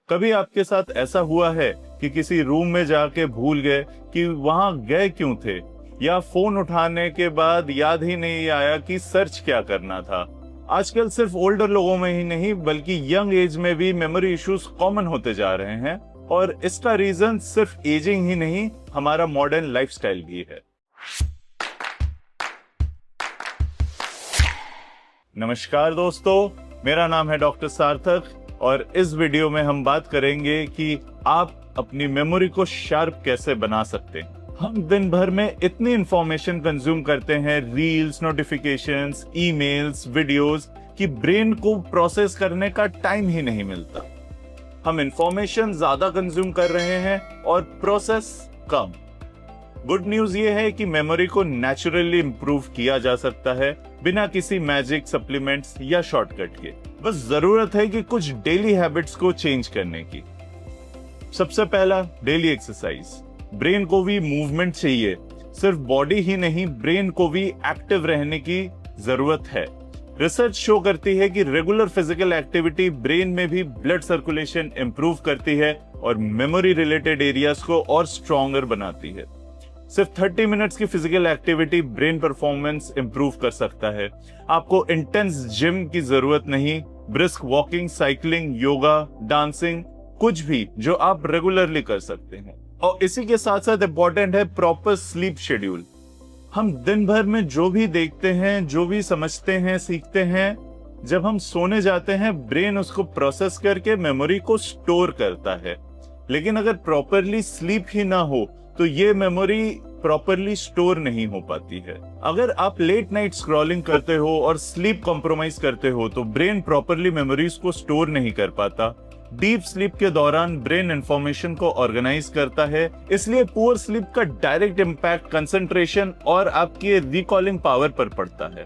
कभी आपके साथ ऐसा हुआ है कि किसी रूम में जाके भूल गए कि वहां गए क्यों थे, या फोन उठाने के बाद याद ही नहीं आया कि सर्च क्या करना था। आजकल सिर्फ ओल्डर लोगों में ही नहीं बल्कि यंग एज में भी मेमोरी इश्यूज कॉमन होते जा रहे हैं, और इसका रीजन सिर्फ एजिंग ही नहीं, हमारा मॉडर्न लाइफस्टाइल भी है। नमस्कार दोस्तों, मेरा नाम है डॉक्टर सार्थक और इस वीडियो में हम बात करेंगे कि आप अपनी मेमोरी को शार्प कैसे बना सकते हैं। हम दिन भर में इतनी इंफॉर्मेशन कंज्यूम करते हैं, रील्स, नोटिफिकेशंस, ईमेल्स, वीडियोस, कि ब्रेन को प्रोसेस करने का टाइम ही नहीं मिलता। हम इंफॉर्मेशन ज्यादा कंज्यूम कर रहे हैं और प्रोसेस कम। गुड न्यूज ये है कि मेमोरी को नेचुरली इंप्रूव किया जा सकता है बिना किसी मैजिक सप्लीमेंट्स या शॉर्टकट के। बस जरूरत है कि कुछ डेली हैबिट्स को चेंज करने की। सबसे पहला, डेली एक्सरसाइज। ब्रेन को भी मूवमेंट चाहिए, सिर्फ बॉडी ही नहीं, ब्रेन को भी एक्टिव रहने की जरूरत है। रिसर्च शो करती है कि रेगुलर फिजिकल एक्टिविटी ब्रेन में भी ब्लड सर्कुलेशन इंप्रूव करती है और मेमोरी रिलेटेड एरियाज को और स्ट्रॉन्गर बनाती है। सिर्फ 30 मिनट्स की physical activity brain performance improve कर सकता है। आपको इंटेंस जिम की जरूरत नहीं, brisk walking, cycling, yoga, dancing, कुछ भी जो आप रेगुलरली कर सकते हैं। और इसी के साथ साथ इम्पोर्टेंट है प्रॉपर स्लीप शेड्यूल। हम दिन भर में जो भी देखते हैं, जो भी समझते हैं, सीखते हैं, जब हम सोने जाते हैं ब्रेन उसको प्रोसेस करके मेमोरी को स्टोर करता है। लेकिन अगर प्रॉपरली स्लीप ही ना हो तो ये मेमोरी प्रॉपरली स्टोर नहीं हो पाती है। अगर आप लेट नाइट स्क्रॉलिंग करते हो और स्लीप कॉम्प्रोमाइज करते हो तो ब्रेन प्रॉपरली मेमोरीज को स्टोर नहीं कर पाता। डीप स्लीप के दौरान ब्रेन इंफॉर्मेशन को ऑर्गेनाइज करता है, इसलिए पुअर स्लीप का डायरेक्ट इम्पैक्ट कंसंट्रेशन और आपकी रिकॉलिंग पावर पर पड़ता है।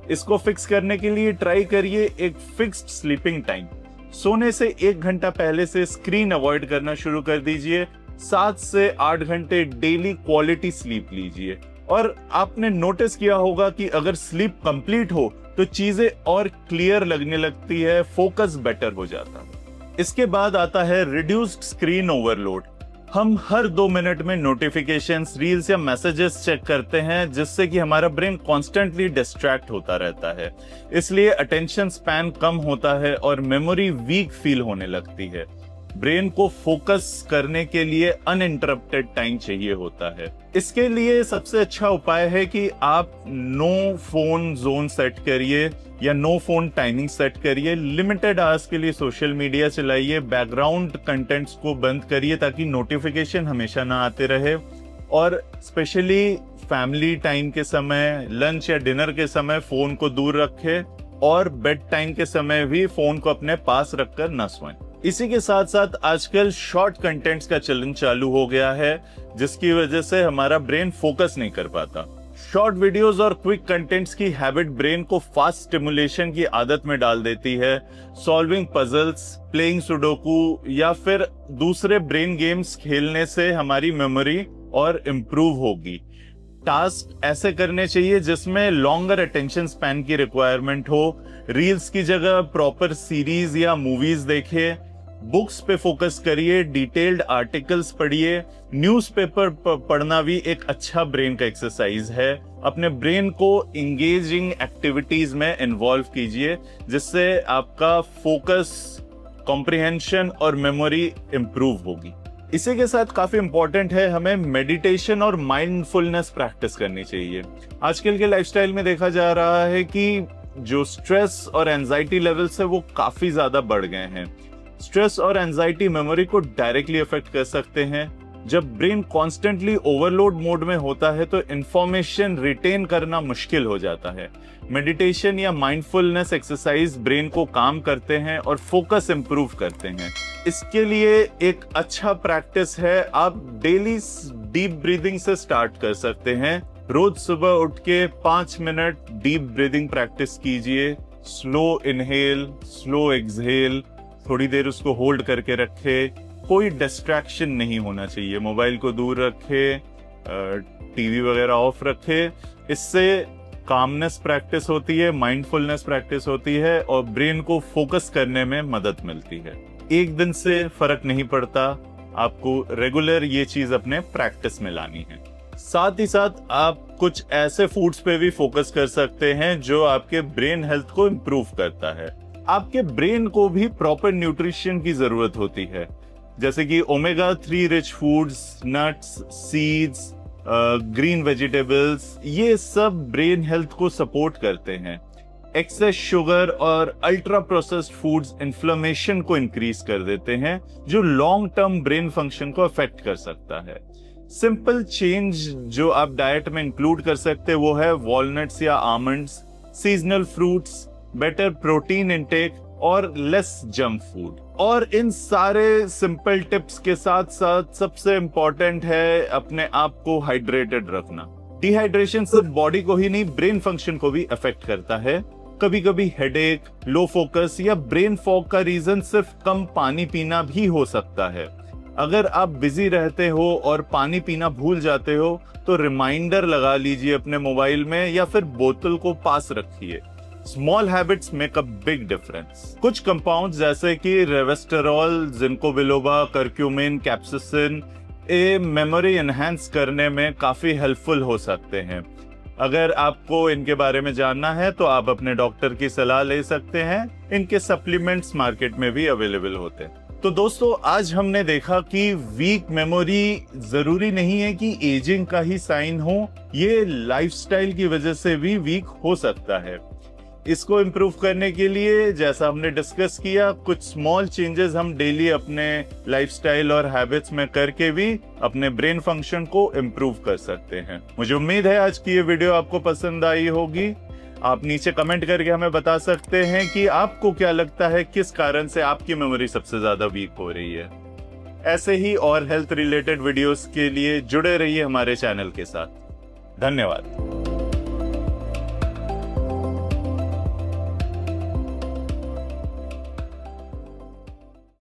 इसको फिक्स करने के लिए ट्राई करिए एक फिक्स्ड स्लीपिंग टाइम। सोने से 1 घंटा पहले से स्क्रीन अवॉइड करना शुरू कर दीजिए। 7 से 8 घंटे डेली क्वालिटी स्लीप लीजिए। और आपने नोटिस किया होगा कि अगर स्लीप कंप्लीट हो तो चीजें और क्लियर लगने लगती है, फोकस बेटर हो जाता है। इसके बाद आता है रिड्यूस्ड स्क्रीन ओवरलोड। हम हर 2 मिनट में नोटिफिकेशंस, रील्स या मैसेजेस चेक करते हैं, जिससे कि हमारा ब्रेन कॉन्स्टेंटली डिस्ट्रैक्ट होता रहता है। इसलिए अटेंशन स्पैन कम होता है और मेमोरी वीक फील होने लगती है। ब्रेन को फोकस करने के लिए अनइंटरप्टेड टाइम चाहिए होता है। इसके लिए सबसे अच्छा उपाय है कि आप नो फोन जोन सेट करिए या नो फोन टाइमिंग सेट करिए। लिमिटेड आवर्स के लिए सोशल मीडिया चलाइए, बैकग्राउंड कंटेंट्स को बंद करिए ताकि नोटिफिकेशन हमेशा ना आते रहे। और स्पेशली फैमिली टाइम के समय, लंच या डिनर के समय फोन को दूर रखें और बेड टाइम के समय भी फोन को अपने पास रखकर न सोएं। इसी के साथ साथ आजकल शॉर्ट कंटेंट्स का चलन चालू हो गया है, जिसकी वजह से हमारा ब्रेन फोकस नहीं कर पाता। शॉर्ट वीडियोस और क्विक कंटेंट्स की हैबिट ब्रेन को फास्ट स्टिमुलेशन की आदत में डाल देती है। सॉल्विंग पजल्स, प्लेइंग सुडोकू या फिर दूसरे ब्रेन गेम्स खेलने से हमारी मेमोरी और इम्प्रूव होगी। टास्क ऐसे करने चाहिए जिसमें लॉन्गर अटेंशन स्पैन की रिक्वायरमेंट हो। रील्स की जगह प्रॉपर सीरीज या मूवीज देखें। बुक्स पे फोकस करिए, डिटेल्ड आर्टिकल्स पढ़िए। न्यूज़पेपर पढ़ना भी एक अच्छा ब्रेन का एक्सरसाइज है। अपने ब्रेन को इंगेजिंग एक्टिविटीज में इन्वॉल्व कीजिए, जिससे आपका फोकस, कॉम्प्रिहेंशन और मेमोरी इंप्रूव होगी। इसी के साथ काफी इंपॉर्टेंट है, हमें मेडिटेशन और माइंडफुलनेस प्रैक्टिस करनी चाहिए। आजकल के लाइफस्टाइल में देखा जा रहा है कि जो स्ट्रेस और एंजाइटी लेवल्स है वो काफी ज्यादा बढ़ गए हैं। स्ट्रेस और एंजाइटी मेमोरी को डायरेक्टली अफेक्ट कर सकते हैं। जब ब्रेन कॉन्स्टेंटली ओवरलोड मोड में होता है तो इंफॉर्मेशन रिटेन करना मुश्किल हो जाता है। मेडिटेशन या माइंडफुलनेस एक्सरसाइज ब्रेन को काम करते हैं और फोकस इंप्रूव करते हैं। इसके लिए एक अच्छा प्रैक्टिस है, आप डेली डीप ब्रीदिंग से स्टार्ट कर सकते हैं। रोज सुबह उठ के 5 मिनट डीप ब्रीदिंग प्रैक्टिस कीजिए। स्लो इनहेल, स्लो एक्सहेल, थोड़ी देर उसको होल्ड करके रखे। कोई डिस्ट्रैक्शन नहीं होना चाहिए, मोबाइल को दूर रखे, टीवी वगैरह ऑफ रखे। इससे कामनेस प्रैक्टिस होती है, माइंडफुलनेस प्रैक्टिस होती है और ब्रेन को फोकस करने में मदद मिलती है। एक दिन से फर्क नहीं पड़ता, आपको रेगुलर ये चीज अपने प्रैक्टिस में लानी है। साथ ही साथ आप कुछ ऐसे फूड्स पे भी फोकस कर सकते हैं जो आपके ब्रेन हेल्थ को इम्प्रूव करता है। आपके ब्रेन को भी प्रॉपर न्यूट्रिशन की जरूरत होती है, जैसे कि omega 3 rich foods, nuts, seeds, green vegetables, ये सब ब्रेन हेल्थ को सपोर्ट करते हैं। एक्सेस शुगर और अल्ट्रा प्रोसेस्ड फूड्स इन्फ्लेमेशन को इंक्रीज कर देते हैं, जो लॉन्ग टर्म ब्रेन फंक्शन को अफेक्ट कर सकता है। सिंपल चेंज जो आप डाइट में इंक्लूड कर सकते हैं वो है वॉलनट्स या almonds, seasonal fruits, better protein intake और लेस जंक फूड। और इन सारे सिंपल टिप्स के साथ साथ सबसे इंपॉर्टेंट है अपने आप को हाइड्रेटेड रखना। डिहाइड्रेशन सिर्फ बॉडी को ही नहीं, ब्रेन फंक्शन को भी अफेक्ट करता है। कभी कभी हेडेक, लो फोकस या ब्रेन फॉग का रीजन सिर्फ कम पानी पीना भी हो सकता है। अगर आप बिजी रहते हो और पानी पीना भूल जाते हो तो रिमाइंडर लगा लीजिए अपने मोबाइल में या फिर बोतल को पास रखिए। Small habits make a big difference. कुछ कंपाउंड्स जैसे कि रेवेस्टेरॉल, जिंको बिलोबा, करक्यूमिन, कैप्साइसिन ये मेमोरी एनहांस करने में काफी हेल्पफुल हो सकते हैं। अगर आपको इनके बारे में जानना है तो आप अपने डॉक्टर की सलाह ले सकते हैं। इनके सप्लीमेंट्स मार्केट में भी अवेलेबल होते हैं। तो दोस्तों, आज हमने देखा कि वीक मेमोरी जरूरी नहीं है कि एजिंग का ही साइन हो, ये लाइफस्टाइल की वजह से भी वीक हो सकता है। इसको इम्प्रूव करने के लिए जैसा हमने डिस्कस किया, कुछ स्मॉल चेंजेस हम डेली अपने लाइफस्टाइल और हैबिट्स में करके भी अपने ब्रेन फंक्शन को इम्प्रूव कर सकते हैं। मुझे उम्मीद है आज की ये वीडियो आपको पसंद आई होगी। आप नीचे कमेंट करके हमें बता सकते हैं कि आपको क्या लगता है किस कारण से आपकी मेमोरी सबसे ज्यादा वीक हो रही है। ऐसे ही और हेल्थ रिलेटेड वीडियोस के लिए जुड़े रहिए हमारे चैनल के साथ। धन्यवाद।